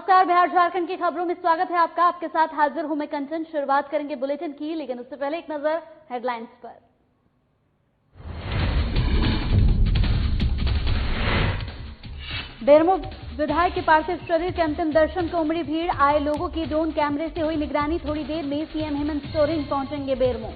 नमस्कार, बिहार झारखंड की खबरों में स्वागत है आपका। आपके साथ हाजिर हूं मैं कंचन। शुरुआत करेंगे बुलेटिन की, लेकिन उससे पहले एक नजर हेडलाइंस पर। बेरमो विधायक के पार्थिव शरीर के अंतिम दर्शन को उमड़ी भीड़। आए लोगों की ड्रोन कैमरे से हुई निगरानी। थोड़ी देर में सीएम हेमंत सोरेन पहुंचेंगे बेरमो।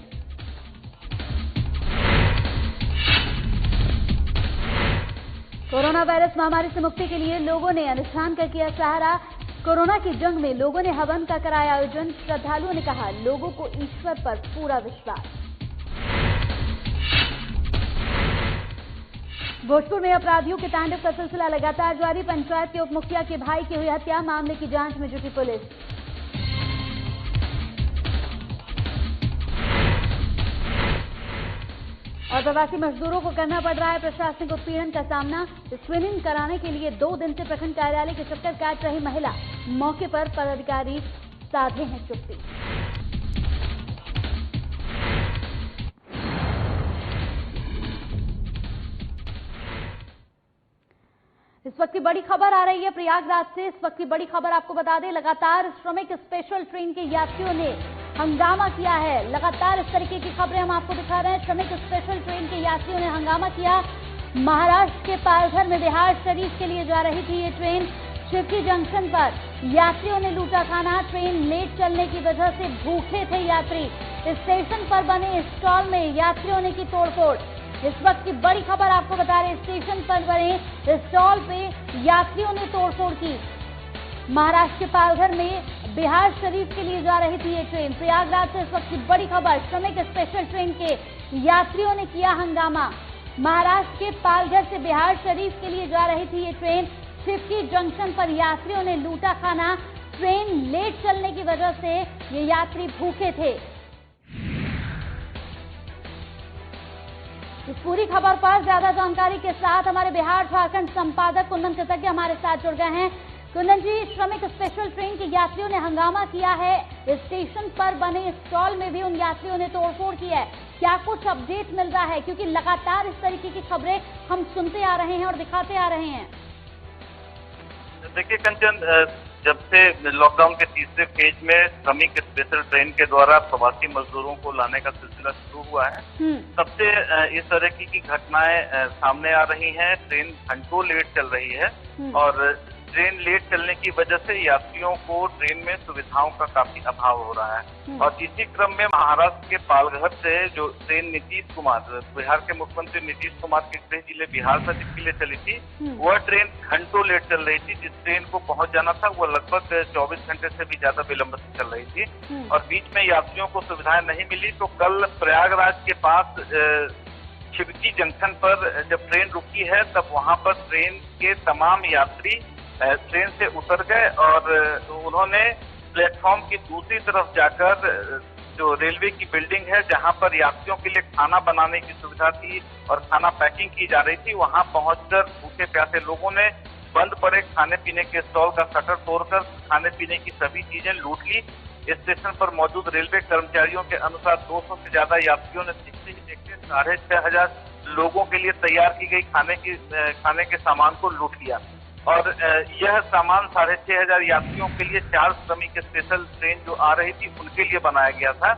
कोरोना वायरस महामारी से मुक्ति के लिए लोगों ने अनुष्ठान का किया सहारा। कोरोना की जंग में लोगों ने हवन का कराया आयोजन। श्रद्धालुओं ने कहा, लोगों को ईश्वर पर पूरा विश्वास। भोजपुर में अपराधियों के तांडव का सिलसिला लगातार जारी। पंचायत के उप मुखिया के भाई की हुई हत्या। मामले की जांच में जुटी पुलिस। और प्रवासी मजदूरों को करना पड़ रहा है प्रशासनिक उत्पीड़न का सामना। स्क्रीनिंग कराने के लिए 2 दिन से प्रखंड कार्यालय के चक्कर काट रही महिला। मौके पर पदाधिकारी साधे हैं चुप्पी। इस वक्त की बड़ी खबर आ रही है प्रयागराज से। इस वक्त की बड़ी खबर आपको बता दें, लगातार श्रमिक स्पेशल ट्रेन के यात्रियों ने हंगामा किया है। लगातार इस तरीके की खबरें हम आपको दिखा रहे हैं। श्रमिक स्पेशल ट्रेन के यात्रियों ने हंगामा किया। महाराष्ट्र के पालघर में बिहार शरीफ के लिए जा रही थी ये ट्रेन। शिवकी जंक्शन पर यात्रियों ने लूटा खाना। ट्रेन लेट चलने की वजह से भूखे थे यात्री। स्टेशन पर बने स्टॉल में यात्रियों ने की तोड़फोड़। इस वक्त की बड़ी खबर आपको बता रहे, स्टेशन पर बने स्टॉल पे यात्रियों ने तोड़फोड़ की। महाराष्ट्र के पालघर में बिहार शरीफ के लिए जा रही थी ये ट्रेन। प्रयागराज से इस वक्त की बड़ी खबर, श्रमिक स्पेशल ट्रेन के यात्रियों ने किया हंगामा। महाराष्ट्र के पालघर से बिहार शरीफ के लिए जा रही थी ये ट्रेन। शिवकी जंक्शन पर यात्रियों ने लूटा खाना। ट्रेन लेट चलने की वजह से ये यात्री भूखे थे। इस पूरी खबर पर ज्यादा जानकारी के साथ हमारे बिहार झारखंड संपादक कुंदन कृतज्ञ हमारे साथ जुड़ गए हैं। कुंदन जी, श्रमिक स्पेशल ट्रेन के यात्रियों ने हंगामा किया है। स्टेशन पर बने स्टॉल में भी उन यात्रियों ने तोड़फोड़ की है। क्या कुछ अपडेट मिल रहा है, क्योंकि लगातार इस तरीके की खबरें हम सुनते आ रहे हैं और दिखाते आ रहे हैं। देखिए कंचन, जब से लॉकडाउन के तीसरे फेज में श्रमिक स्पेशल ट्रेन के द्वारा प्रवासी मजदूरों को लाने का सिलसिला शुरू हुआ है, तब से इस तरह की घटनाएं सामने आ रही हैं। ट्रेन घंटों लेट चल रही है और ट्रेन लेट चलने की वजह से यात्रियों को ट्रेन में सुविधाओं का काफी अभाव हो रहा है। और इसी क्रम में महाराष्ट्र के पालघर से जो ट्रेन नीतीश कुमार, बिहार के मुख्यमंत्री नीतीश कुमार के गृह जिले बिहार शरीफ के लिए चली थी, वह ट्रेन घंटों लेट चल रही थी। जिस ट्रेन को पहुंच जाना था वह लगभग 24 घंटे से भी ज्यादा विलंब से चल रही थी और बीच में यात्रियों को सुविधाएं नहीं मिली। तो कल प्रयागराज के पास शिवकी जंक्शन पर जब ट्रेन रुकी है, तब वहां पर ट्रेन के तमाम यात्री ट्रेन से उतर गए और उन्होंने प्लेटफॉर्म की दूसरी तरफ जाकर जो रेलवे की बिल्डिंग है, जहां पर यात्रियों के लिए खाना बनाने की सुविधा थी और खाना पैकिंग की जा रही थी, वहां पहुंचकर भूखे प्यासे लोगों ने बंद पड़े खाने पीने के स्टॉल का शटर तोड़कर खाने पीने की सभी चीजें लूट ली। स्टेशन पर मौजूद रेलवे कर्मचारियों के अनुसार 200 से ज्यादा यात्रियों ने दिखते ही देखते 6,500 लोगों के लिए तैयार की गई खाने के सामान को लूट लिया। और यह सामान 6,500 यात्रियों के लिए 4 श्रमिक स्पेशल ट्रेन जो आ रही थी उनके लिए बनाया गया था।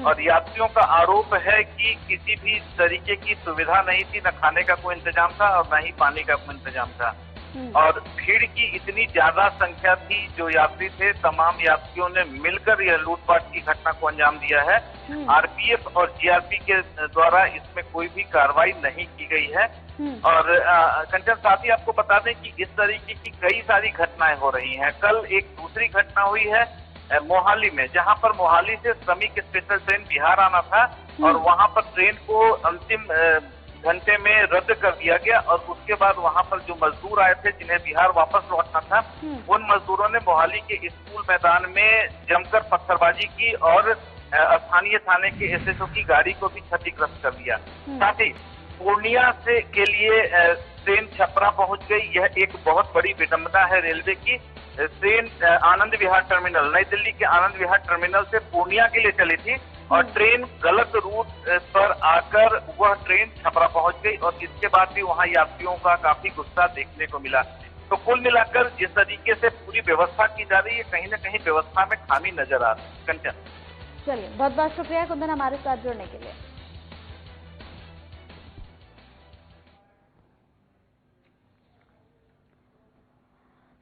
और यात्रियों का आरोप है कि किसी भी तरीके की सुविधा नहीं थी, न खाने का कोई इंतजाम था और न ही पानी का कोई इंतजाम था। और भीड़ की इतनी ज्यादा संख्या थी, जो यात्री थे तमाम यात्रियों ने मिलकर यह लूटपाट की घटना को अंजाम दिया है। आरपीएफ और जीआरपी के द्वारा इसमें कोई भी कार्रवाई नहीं की गई है। और कंचन, साथ ही आपको बता दें कि इस तरीके की कई सारी घटनाएं हो रही हैं। कल एक दूसरी घटना हुई है मोहाली में, जहां पर मोहाली से श्रमिक स्पेशल ट्रेन बिहार आना था और वहां पर ट्रेन को अंतिम घंटे में रद्द कर दिया गया। और उसके बाद वहां पर जो मजदूर आए थे जिन्हें बिहार वापस लौटना था, उन मजदूरों ने मोहाली के स्कूल मैदान में जमकर पत्थरबाजी की और स्थानीय थाने के एसएचओ की गाड़ी को भी क्षतिग्रस्त कर दिया। साथ ही पूर्णिया से के लिए ट्रेन छपरा पहुंच गई। यह एक बहुत बड़ी विडंबना है रेलवे की। ट्रेन आनंद विहार टर्मिनल, नई दिल्ली के आनंद विहार टर्मिनल से पूर्णिया के लिए चली थी और ट्रेन गलत रूट पर आकर वह ट्रेन छपरा पहुंच गई और इसके बाद भी वहां यात्रियों का काफी गुस्सा देखने को मिला। तो कुल मिलाकर जिस तरीके से पूरी व्यवस्था की जा रही है, कहीं न कहीं व्यवस्था में खामी नजर आ रही है। कंचन, चलिए, बहुत बहुत शुक्रिया कुंदन हमारे साथ जुड़ने के लिए।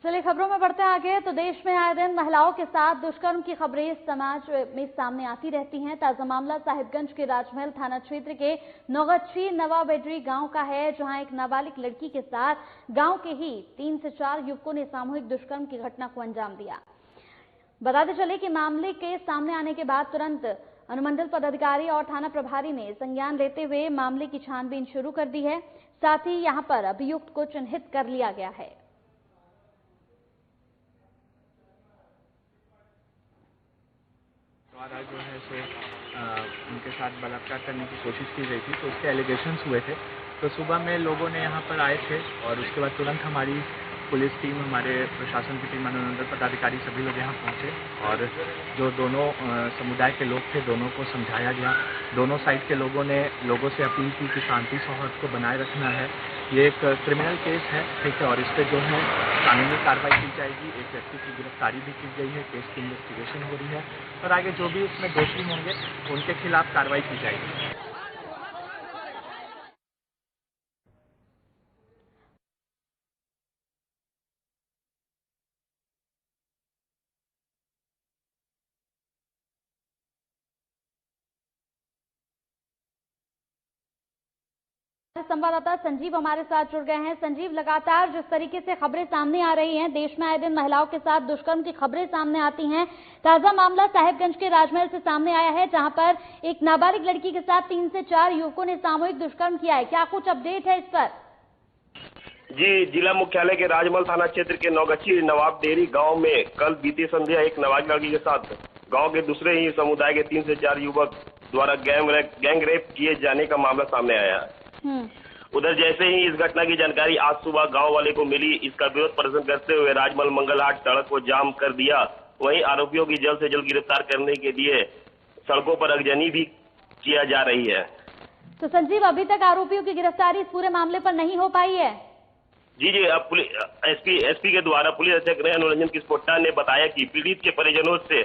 चलिए, खबरों में बढ़ते हैं आगे। तो देश में आए दिन महिलाओं के साथ दुष्कर्म की खबरें समाज में सामने आती रहती हैं। ताजा मामला साहिबगंज के राजमहल थाना क्षेत्र के नौगच्छी नवाबेडरी गांव का है, जहां एक नाबालिग लड़की के साथ गांव के ही 3 से 4 युवकों ने सामूहिक दुष्कर्म की घटना को अंजाम दिया। बताते चले कि मामले के सामने आने के बाद तुरंत अनुमंडल पदाधिकारी और थाना प्रभारी ने संज्ञान लेते हुए मामले की छानबीन शुरू कर दी है। साथ ही यहां पर अभियुक्त को चिन्हित कर लिया गया है। द्वारा जो है सो उनके साथ बलात्कार करने की कोशिश की गई थी, तो उसके एलिगेशंस हुए थे। तो सुबह में लोगों ने यहाँ पर आए थे और उसके बाद तुरंत हमारी पुलिस टीम, हमारे प्रशासन की टीम, अनुमंडल पदाधिकारी सभी लोग यहाँ पहुँचे और जो दोनों समुदाय के लोग थे दोनों को समझाया गया। दोनों साइड के लोगों ने लोगों से अपील की कि शांति सौहार्द को बनाए रखना है। ये एक क्रिमिनल केस है, ठीक है, और इस पर जो है कानूनी कार्रवाई की जाएगी। एक व्यक्ति की गिरफ्तारी भी की गई है, केस की इन्वेस्टिगेशन हो रही है और आगे जो भी इसमें दोषी होंगे उनके खिलाफ कार्रवाई की जाएगी। संवाददाता संजीव हमारे साथ जुड़ गए हैं। संजीव, लगातार जिस तरीके से खबरें सामने आ रही हैं, देश में आए दिन महिलाओं के साथ दुष्कर्म की खबरें सामने आती हैं। ताजा मामला साहिबगंज के राजमहल से सामने आया है, जहां पर एक नाबालिग लड़की के साथ 3 से 4 युवकों ने सामूहिक दुष्कर्म किया है। क्या कुछ अपडेट है इस पर? जी, जिला मुख्यालय के राजमहल थाना क्षेत्र के नौगच्छी नवाबडेरी गांव में कल बीती संध्या एक नाबालिग लड़की के साथ गांव के दूसरे ही समुदाय के 3 से 4 युवक द्वारा गैंग रेप किए जाने का मामला सामने आया है। उधर जैसे ही इस घटना की जानकारी आज सुबह गांव वाले को मिली, इसका विरोध प्रदर्शन करते हुए राजमहल मंगलहाट सड़क को जाम कर दिया। वहीं आरोपियों की जल्द से जल्द गिरफ्तार करने के लिए सड़कों पर अगजनी भी किया जा रही है। तो संजीव, अभी तक आरोपियों की गिरफ्तारी इस पूरे मामले पर नहीं हो पाई है? जी, अब एसपी के द्वारा पुलिस अधीक्षक अनुरंजन किस्पोट्टा ने बताया कि पीड़ित के परिजनों से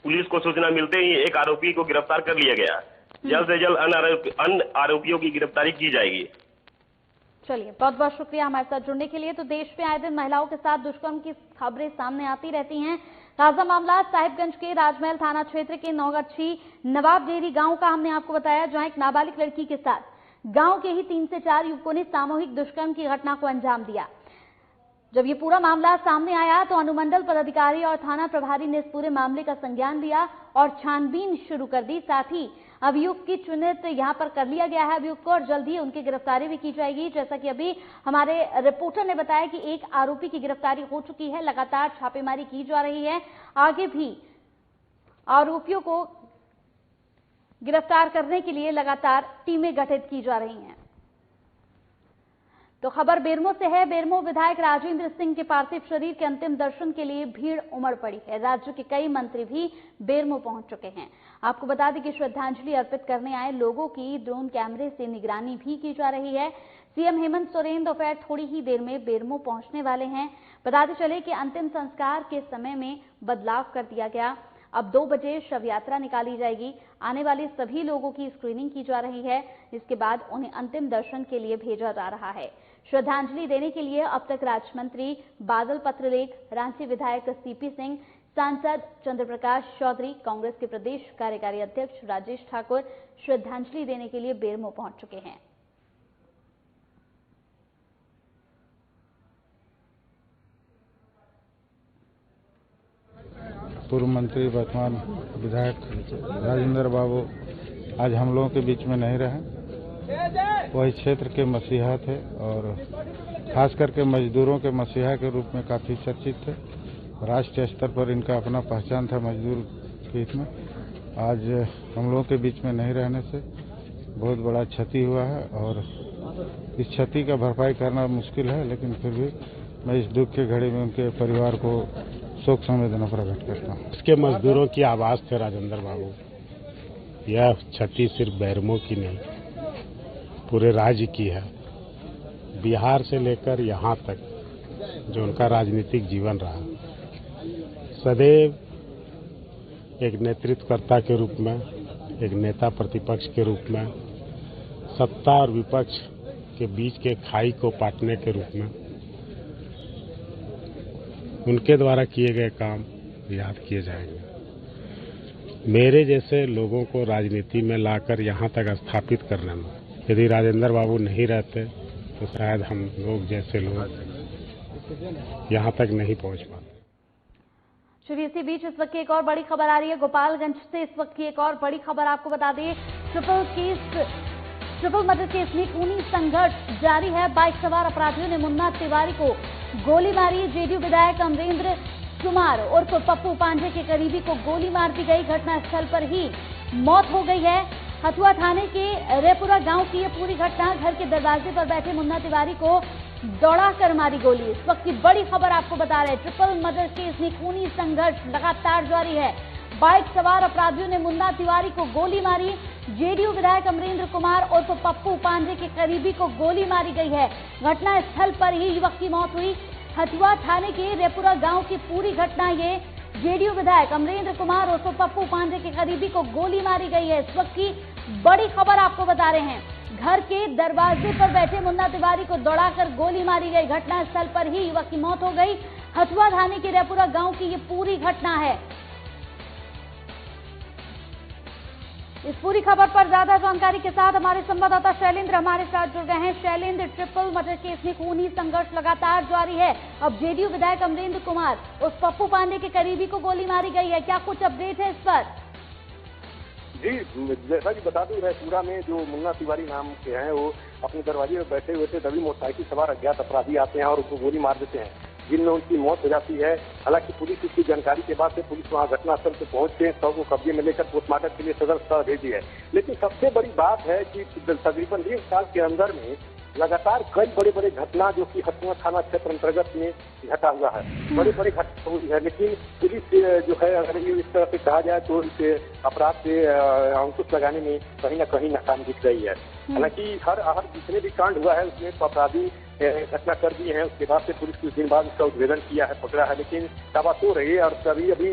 पुलिस को सूचना मिलते ही एक आरोपी को गिरफ्तार कर लिया गया। जल्द से जल्द अन्य आरोपियों की गिरफ्तारी की जाएगी। चलिए, बहुत बहुत शुक्रिया हमारे साथ जुड़ने के लिए। तो देश में आए दिन महिलाओं के साथ दुष्कर्म की खबरें सामने आती रहती हैं। ताजा मामला साहिबगंज के राजमहल थाना क्षेत्र के नौगच्छी नवाबडेरी गांव का हमने आपको बताया, जहां एक नाबालिग लड़की के साथ गांव के ही 3 से 4 युवकों ने सामूहिक दुष्कर्म की घटना को अंजाम दिया। जब ये पूरा मामला सामने आया तो अनुमंडल पदाधिकारी और थाना प्रभारी ने इस पूरे मामले का संज्ञान लिया और छानबीन शुरू कर दी। साथ ही अभियुक्त की चिन्हित यहां पर कर लिया गया है अभियुक्त को, और जल्द ही उनकी गिरफ्तारी भी की जाएगी। जैसा कि अभी हमारे रिपोर्टर ने बताया कि एक आरोपी की गिरफ्तारी हो चुकी है, लगातार छापेमारी की जा रही है। आगे भी आरोपियों को गिरफ्तार करने के लिए लगातार टीमें गठित की जा रही हैं। तो खबर बेरमो से है। बेरमो विधायक राजेंद्र सिंह के पार्थिव शरीर के अंतिम दर्शन के लिए भीड़ उमड़ पड़ी है। राज्य के कई मंत्री भी बेरमो पहुंच चुके हैं। आपको बता दें कि श्रद्धांजलि अर्पित करने आए लोगों की ड्रोन कैमरे से निगरानी भी की जा रही है। सीएम हेमंत सोरेन दोपहर थोड़ी ही देर में बेरमो पहुंचने वाले हैं। बताते चले कि अंतिम संस्कार के समय में बदलाव कर दिया गया। अब 2 बजे शव यात्रा निकाली जाएगी। आने वाले सभी लोगों की स्क्रीनिंग की जा रही है। इसके बाद उन्हें अंतिम दर्शन के लिए भेजा जा रहा है। श्रद्धांजलि देने के लिए अब तक राज्य मंत्री बादल पत्रलेख, रांची विधायक सीपी सिंह, सांसद चंद्रप्रकाश चौधरी, कांग्रेस के प्रदेश कार्यकारी अध्यक्ष राजेश ठाकुर श्रद्धांजलि देने के लिए बेरमो पहुंच चुके हैं। पूर्व मंत्री वर्तमान विधायक राजेंद्र बाबू आज हम लोगों के बीच में नहीं रहे। वही क्षेत्र के मसीहा थे और खास करके मजदूरों के मसीहा के रूप में काफ़ी चर्चित थे। राष्ट्रीय स्तर पर इनका अपना पहचान था मजदूर के इसमें। आज हम लोगों के बीच में नहीं रहने से बहुत बड़ा क्षति हुआ है और इस क्षति का भरपाई करना मुश्किल है, लेकिन फिर भी मैं इस दुख के घड़ी में उनके परिवार को शोक संवेदना प्रकट करता हूँ। इसके मजदूरों की आवाज थे राजेंद्र बाबू। यह क्षति सिर्फ बेरमो की नहीं, पूरे राज्य की है। बिहार से लेकर यहाँ तक जो उनका राजनीतिक जीवन रहा, सदैव एक नेतृत्वकर्ता के रूप में, एक नेता प्रतिपक्ष के रूप में, सत्ता और विपक्ष के बीच के खाई को पाटने के रूप में उनके द्वारा किए गए काम याद किए जाएंगे। मेरे जैसे लोगों को राजनीति में लाकर यहाँ तक स्थापित करने में यदि राजेंद्र बाबू नहीं रहते तो शायद हम लोग जैसे लोग यहाँ तक नहीं पहुँच पाते। चलिए, इसी बीच इस वक्त की एक और बड़ी खबर आ रही है गोपालगंज से। इस वक्त की एक और बड़ी खबर आपको बता दें, ट्रिपल मर्डर केस में खूनी संघर्ष जारी है। बाइक सवार अपराधियों ने मुन्ना तिवारी को गोली मारी। जेडीयू विधायक अमरेंद्र कुमार उर्फ पप्पू पांडे के करीबी को गोली मार दी गई। घटनास्थल पर ही मौत हो गई है। हथुआ थाने के रेपुरा गांव की ये पूरी घटना, घर के दरवाजे पर बैठे मुन्ना तिवारी को दौड़ाकर मारी गोली। इस वक्त की बड़ी खबर आपको बता रहे हैं, ट्रिपल मर्डर केस में खूनी संघर्ष लगातार जारी है। बाइक सवार अपराधियों ने मुन्ना तिवारी को गोली मारी। जेडीयू विधायक अमरेंद्र कुमार उर्फ पप्पू पांडे के करीबी को गोली मारी गई है। घटनास्थल पर ही युवक की मौत हुई। हथुआ थाने के रेपुरा गांव की पूरी घटना, ये जेडीयू विधायक अमरेंद्र कुमार उर्फ पप्पू पांडे के करीबी को गोली मारी गई है। इस वक्त की बड़ी खबर आपको बता रहे हैं, घर के दरवाजे पर बैठे मुन्ना तिवारी को दौड़ाकर गोली मारी गई। घटनास्थल पर ही युवक की मौत हो गई। हथुआ थाने के रेपुरा गांव की ये पूरी घटना है। इस पूरी खबर पर ज्यादा जानकारी के साथ हमारे संवाददाता शैलेंद्र हमारे साथ जुड़ गए हैं। शैलेंद्र, ट्रिपल मर्डर केस में खूनी संघर्ष लगातार जारी है। अब जेडीयू विधायक अमरेंद्र कुमार उस पप्पू पांडे के करीबी को गोली मारी गई है, क्या कुछ अपडेट है इस पर? जी, जैसा कि बता दूं, रायपुरा में जो मुन्ना तिवारी नाम के हैं वो अपने दरवाजे में बैठे हुए थे, तभी मोटरसाइकिल सवार अज्ञात अपराधी आते हैं और उनको गोली मार देते हैं, जिनमें उनकी मौत हो जाती है। हालांकि पुलिस इसकी जानकारी के बाद से पुलिस वहां घटनास्थल पर पहुंच के शव को कब्जे में लेकर पोस्टमार्टम के लिए सदर अस्पताल भेजी है। लेकिन सबसे बड़ी बात है कि तकरीबन 1 साल के अंदर में लगातार कई बड़े बड़े घटना जो कि हथुआ थाना क्षेत्र अंतर्गत में घटा हुआ है, बड़े बड़े घटना हुई है। लेकिन पुलिस जो है, अगर इस तरह से कहा जाए तो इस अपराध से अंकुश लगाने में कहीं न कहीं नाकाम दिख रही है। हालांकि हर जितने भी कांड हुआ है उसमें अपराधी घटना कर दिए हैं। उसके बाद से पुलिस कुछ दिन बाद उसका उद्भेदन किया है, पकड़ा है, लेकिन दावा तो रही है। और अभी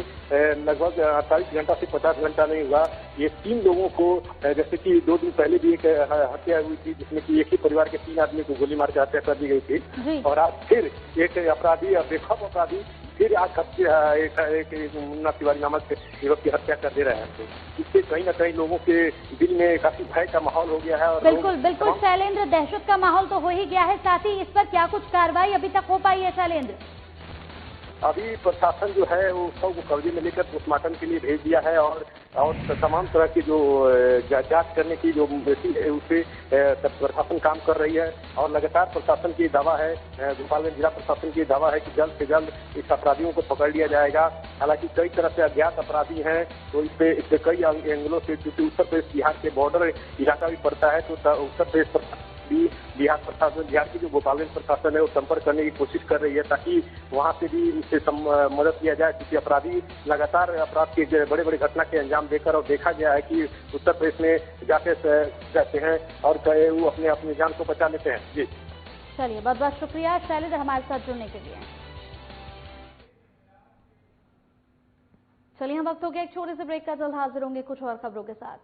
लगभग 48 घंटा से 50 घंटा नहीं हुआ, ये 3 लोगों को, जैसे कि 2 दिन पहले भी एक हत्या हुई थी जिसमें कि एक ही परिवार के 3 आदमी को गोली मार के हत्या कर दी गई थी। और आज फिर एक अपराधी, बेखौफ अपराधी फिर आज एक मुन्ना तिवारी नामक युवक की हत्या कर दे रहे हैं। तो इससे कहीं न कहीं लोगों के दिल में काफी भय का माहौल हो गया है। और बिल्कुल शैलेंद्र, दहशत का माहौल तो हो ही गया है। साथ ही इस पर क्या कुछ कार्रवाई अभी तक हो पाई है शैलेंद्र? अभी प्रशासन जो है वो शव को कब्जे में लेकर पोस्टमार्टम के लिए भेज दिया है और तमाम तरह की जो जांच करने की जो है उसे प्रशासन काम कर रही है। और लगातार प्रशासन की दावा है, गोपालगंज जिला प्रशासन की दावा है कि जल्द से जल्द इस अपराधियों को पकड़ लिया जाएगा। हालांकि कई तरह से अज्ञात अपराधी हैं, तो इससे कई एंगलों से, क्योंकि उत्तर प्रदेश बिहार के बॉर्डर इलाका भी पड़ता है, तो उत्तर प्रदेश बिहार की जो गोपालगंज प्रशासन है वो संपर्क करने की कोशिश कर रही है ताकि वहां से भी इससे मदद किया जाए। क्योंकि अपराधी लगातार अपराध के बड़े बड़े घटना के अंजाम देकर, और देखा गया है कि उत्तर प्रदेश में जाते हैं और वो अपने जान को बचा लेते हैं। जी चलिए, बहुत बहुत शुक्रिया शैलेंद्र हमारे साथ जुड़ने के लिए। चलिए, हम वक्त हो गया एक छोटे से ब्रेक का, जल्द हाजिर होंगे कुछ और खबरों के साथ।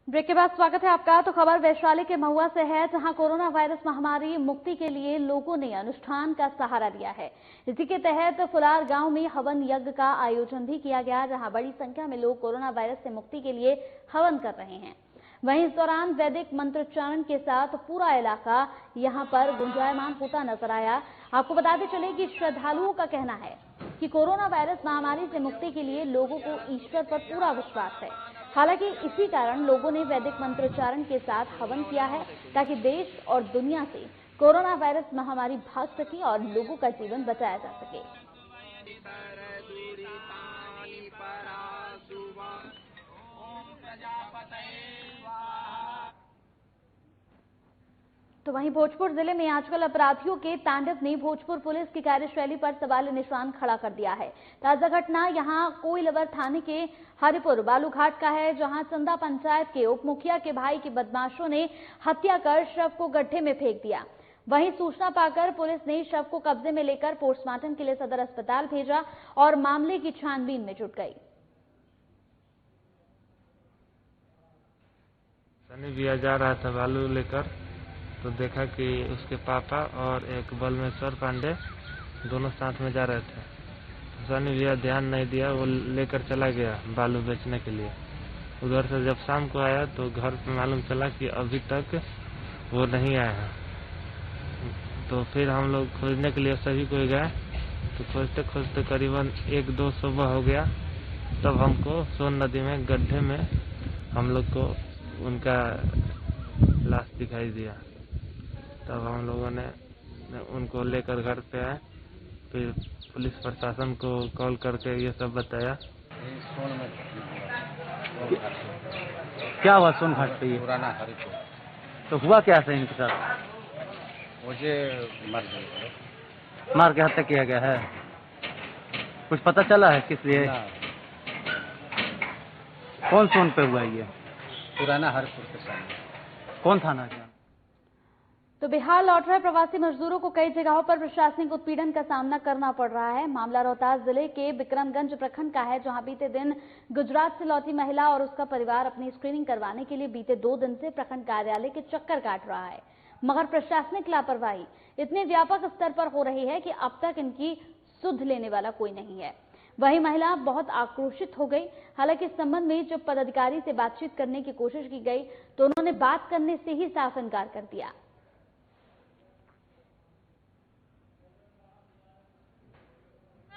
ब्रेक के बाद स्वागत है आपका। तो खबर वैशाली के महुआ से है, जहां कोरोना वायरस महामारी मुक्ति के लिए लोगों ने अनुष्ठान का सहारा लिया है। इसी के तहत फुलार गांव में हवन यज्ञ का आयोजन भी किया गया, जहां बड़ी संख्या में लोग कोरोना वायरस से मुक्ति के लिए हवन कर रहे हैं। वहीं इस दौरान वैदिक मंत्रोच्चारण के साथ पूरा इलाका यहां पर गुंजायमान होता नजर आया। आपको बताते चले कि श्रद्धालुओं का कहना है कि कोरोना वायरस महामारी से मुक्ति के लिए लोगों को ईश्वर पर पूरा विश्वास है। हालांकि इसी कारण लोगों ने वैदिक मंत्रोच्चारण के साथ हवन किया है ताकि देश और दुनिया से कोरोना वायरस महामारी भाग सके और लोगों का जीवन बचाया जा सके। तो वहीं भोजपुर जिले में आजकल अपराधियों के तांडव ने भोजपुर पुलिस की कार्यशैली पर सवाल निशान खड़ा कर दिया है। ताजा घटना यहां कोइलवर थाने के हरिपुर बालूघाट का है, जहां चंदा पंचायत के उप मुखिया के भाई के बदमाशों ने हत्या कर शव को गड्ढे में फेंक दिया। वहीं सूचना पाकर पुलिस ने शव को कब्जे में लेकर पोस्टमार्टम के लिए सदर अस्पताल भेजा और मामले की छानबीन में जुट गई। सनी भैया जा रहा था बालू लेकर, तो देखा कि उसके पापा और एक बलमेश्वर पांडे दोनों साथ में जा रहे थे। तो सनी भैया ध्यान नहीं दिया, वो लेकर चला गया बालू बेचने के लिए। उधर से जब शाम को आया तो घर पे मालूम चला कि अभी तक वो नहीं आया है। तो फिर हम लोग खोजने के लिए सभी कोई गए, तो खोजते खोजते करीबन 1-2 सुबह हो गया। तब हमको सोन नदी में गड्ढे में हम लोग को उनका लाश दिखाई दिया। तब हम लोगों ने उनको लेकर घर पे आए, फिर पुलिस प्रशासन को कॉल करके ये सब बताया। क्या हुआ सोन घाट पे? पुराना हरिपुर। तो हुआ क्या है इनके साथ? मुझे मार के हत्या किया गया है। कुछ पता चला है किस लिए? कौन सोन पे हुआ ये? पुराना हरिपुर के सामने। कौन थाना है? तो बिहार लौट रहे प्रवासी मजदूरों को कई जगहों पर प्रशासनिक उत्पीड़न का सामना करना पड़ रहा है। मामला रोहतास जिले के बिक्रमगंज प्रखंड का है, जहां बीते दिन गुजरात से लौटी महिला और उसका परिवार अपनी स्क्रीनिंग करवाने के लिए बीते 2 दिन से प्रखंड कार्यालय के चक्कर काट रहा है। मगर प्रशासनिक लापरवाही इतनी व्यापक स्तर पर हो रही है कि अब तक इनकी सुध लेने वाला कोई नहीं है। वही महिला बहुत आक्रोशित हो गई। हालांकि इस संबंध में जब पदाधिकारी से बातचीत करने की कोशिश की गई तो उन्होंने बात करने से ही साफ इनकार कर दिया।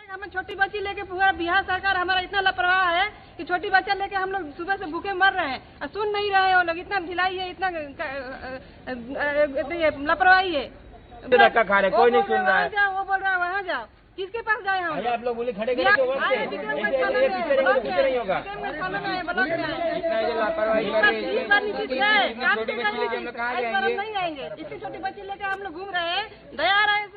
हमें छोटी बच्ची लेके पूरा बिहार सरकार हमारा इतना लापरवाह है कि छोटी बच्चा लेके हम लोग सुबह से भूखे मर रहे हैं और सुन नहीं रहे हैं। वो लोग इतना ढिलाई है, इतना लापरवाही है। खा रहे, कोई नहीं सुन रहा है। वो बोल रहा है वहाँ जाओ, किसके पास जाए हम? आप लोग बोले खड़े नहीं आएंगे। इसकी छोटी बच्ची लेकर हम लोग घूम रहे हैं, दया आ रहा है।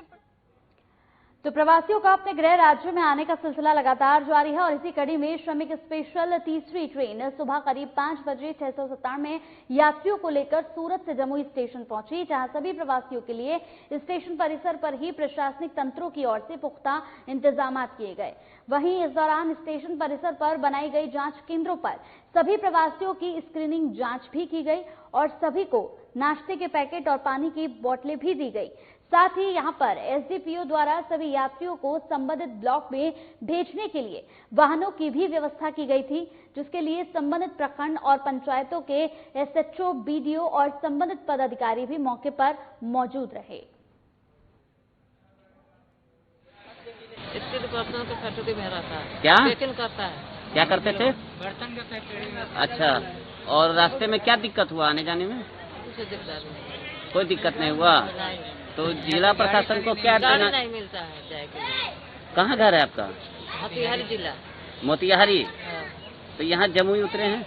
तो प्रवासियों का अपने गृह राज्य में आने का सिलसिला लगातार जारी है और इसी कड़ी में श्रमिक स्पेशल तीसरी ट्रेन सुबह करीब 5 बजे 697 यात्रियों को लेकर सूरत से जमुई स्टेशन पहुंची, जहां सभी प्रवासियों के लिए स्टेशन परिसर पर ही प्रशासनिक तंत्रों की ओर से पुख्ता इंतजाम किए गए। वहीं इस दौरान स्टेशन परिसर पर बनाई गई जांच केंद्रों पर सभी प्रवासियों की स्क्रीनिंग जांच भी की गई और सभी को नाश्ते के पैकेट और पानी की बोतलें भी दी गई। साथ ही यहां पर एसडीपीओ द्वारा सभी यात्रियों को संबंधित ब्लॉक में भेजने के लिए वाहनों की भी व्यवस्था की गई थी, जिसके लिए संबंधित प्रखंड और पंचायतों के एसएचओ, बीडीओ और संबंधित पदाधिकारी भी मौके पर मौजूद रहे। क्या चेकिंग करता है? क्या करते थे? बर्तन का फैक्ट्री। अच्छा, और रास्ते में क्या दिक्कत हुआ आने जाने में? कोई दिक्कत नहीं हुआ। तो जिला प्रशासन को क्या गाड़ी नहीं मिलता है जाए के लिए। कहाँ घर है आपका? मोतिहारी जिला। मोतिहारी। तो यहाँ जमुई उतरे हैं?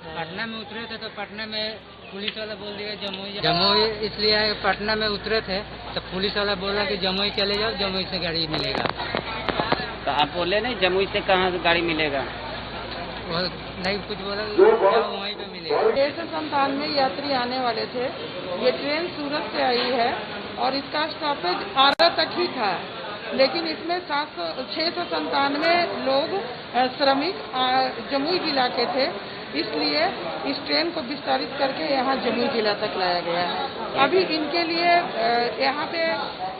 पटना में उतरे थे, तो पटना में पुलिस वाला बोल दिया जमुई इसलिए पटना में उतरे थे तो पुलिस वाला बोला कि जमुई चले जाओ, जमुई से गाड़ी मिलेगा। तो आप बोले नहीं जमुई से कहाँ गाड़ी मिलेगा? वो नहीं कुछ बोला, वहीं पे मिलेगा। 697 यात्री आने वाले थे। ये ट्रेन सूरत से आई है और इसका स्टॉपेज आरा तक ही था, लेकिन इसमें 697 लोग श्रमिक जमुई जिला के थे, इसलिए इस ट्रेन को विस्तारित करके यहाँ जमुई जिला तक लाया गया है। अभी इनके लिए यहाँ पे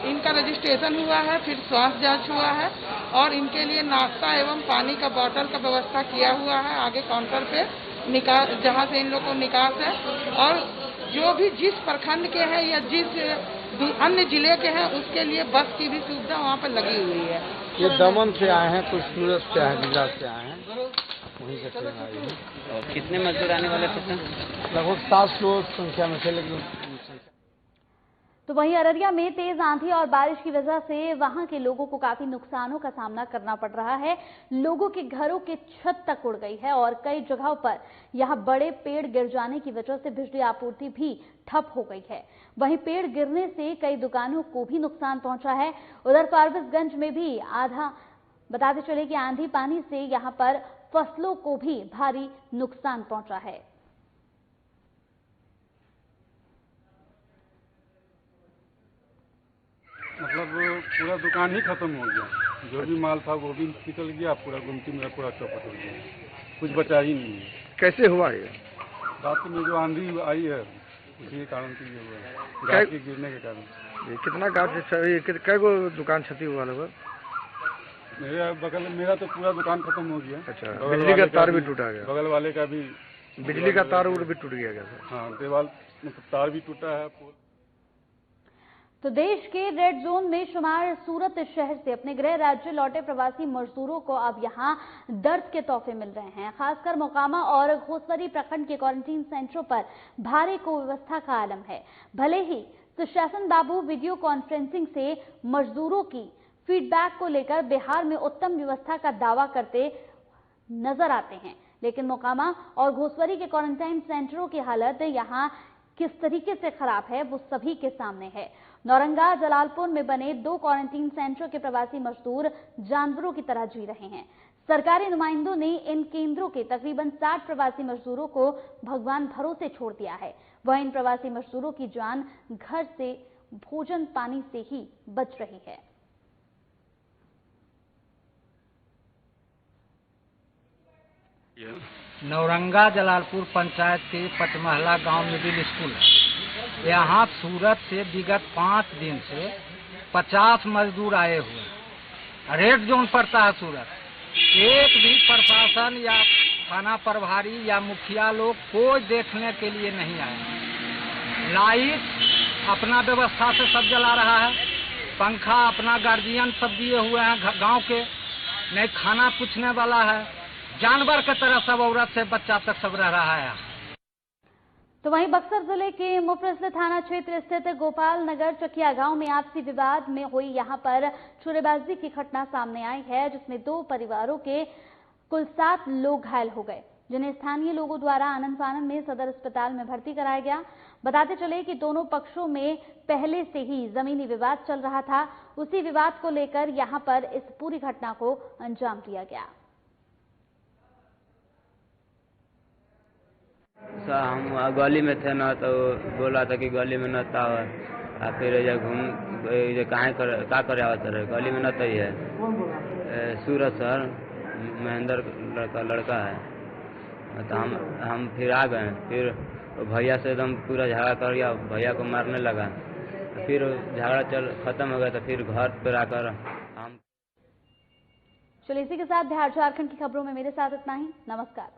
इनका रजिस्ट्रेशन हुआ है, फिर स्वास्थ्य जांच हुआ है और इनके लिए नाश्ता एवं पानी का बोतल का व्यवस्था किया हुआ है आगे काउंटर पे निकास, जहाँ से इन लोगों को निकास है। और जो भी जिस प्रखंड के हैं या जिस अन्य जिले के हैं उसके लिए बस की भी सुविधा वहाँ पर लगी हुई है। ये दमन से आए हैं, कुछ सूरत से आए, गुजरात से आए हैं, वहीं से ट्रेन आई है। और कितने मजदूर आने वाले थे सर? लगभग 700 संख्या में थे, लेकिन तो वहीं अररिया में तेज आंधी और बारिश की वजह से वहां के लोगों को काफी नुकसानों का सामना करना पड़ रहा है। लोगों के घरों की छत तक उड़ गई है और कई जगहों पर यहां बड़े पेड़ गिर जाने की वजह से बिजली आपूर्ति भी ठप हो गई है। वहीं पेड़ गिरने से कई दुकानों को भी नुकसान पहुंचा है। उधर फारबिसगंज में भी बताते चले कि आंधी पानी से यहां पर फसलों को भी भारी नुकसान पहुंचा है। मतलब पूरा दुकान ही खत्म हो गया, जो भी माल था वो भी निकल गया, पूरा गुमटी में पूरा चौपट हो गया, कुछ बचा ही नहीं है। कैसे हुआ ये? रात में जो आंधी आई है उसी कारण से ये हुआ, गाछ के गिरने के कारण। ये कितना गाछ कै गो दुकान क्षति हुआ लगभग? मेरा बगल मेरा तो पूरा दुकान खत्म हो गया। अच्छा, बिजली का तार भी टूटा गया? बगल वाले का भी बिजली का तार भी टूट गया? हाँ, दीवार मतलब तार भी टूटा है। तो देश के रेड जोन में शुमार सूरत शहर से अपने गृह राज्य लौटे प्रवासी मजदूरों को अब यहां दर्द के तोहफे मिल रहे हैं। खासकर मोकामा और घोसवरी प्रखंड के क्वारंटीन सेंटरों पर भारी कुव्यवस्था का आलम है। भले ही सुशासन बाबू वीडियो कॉन्फ्रेंसिंग से मजदूरों की फीडबैक को लेकर बिहार में उत्तम व्यवस्था का दावा करते नजर आते हैं, लेकिन मोकामा और घोसवरी के क्वारंटाइन सेंटरों की हालत यहां किस तरीके से खराब है वो सभी के सामने है। नौरंगा जलालपुर में बने 2 क्वारंटीन सेंटरों के प्रवासी मजदूर जानवरों की तरह जी रहे हैं। सरकारी नुमाइंदों ने इन केंद्रों के तकरीबन 60 प्रवासी मजदूरों को भगवान भरोसे छोड़ दिया है। वह इन प्रवासी मजदूरों की जान घर से भोजन पानी से ही बच रही है। नौरंगा जलालपुर पंचायत के पचमहला गांव मिडिल स्कूल है। यहाँ सूरत से विगत 5 दिन से 50 मजदूर आए हुए। रेड जोन पड़ता है सूरत। एक भी प्रशासन या थाना प्रभारी या मुखिया लोग कोई देखने के लिए नहीं आए। लाइट अपना व्यवस्था से सब जला रहा है, पंखा अपना गार्जियन सब दिए हुए हैं गांव के, नहीं खाना पूछने वाला है, जानवर की तरह सब औरत से बच्चा तक सब रह रहा है। तो वहीं बक्सर जिले के मुफस्सिल थाना क्षेत्र स्थित गोपाल नगर चकिया गांव में आपसी विवाद में हुई यहां पर छुरेबाजी की घटना सामने आई है, जिसमें 2 परिवारों के कुल 7 लोग घायल हो गए, जिन्हें स्थानीय लोगों द्वारा आनंद फानन में सदर अस्पताल में भर्ती कराया गया। बताते चले कि दोनों पक्षों में पहले से ही जमीनी विवाद चल रहा था। उसी विवाद को लेकर यहां पर इस पूरी घटना को अंजाम दिया गया। हम गली में थे ना, तो बोला था कि गली में न था, फिर क्या करे आवत रहे, गली में न था। ही है सूरत सर महेंद्र लड़का है। तो हम फिर आ गए, फिर भैया से एकदम पूरा झगड़ा कर गया, भैया को मारने लगा। फिर झगड़ा खत्म हो गया, तो फिर घर पर आकर हम। चलिए इसी के साथ बिहार झारखंड की खबरों में मेरे साथ इतना ही। नमस्कार।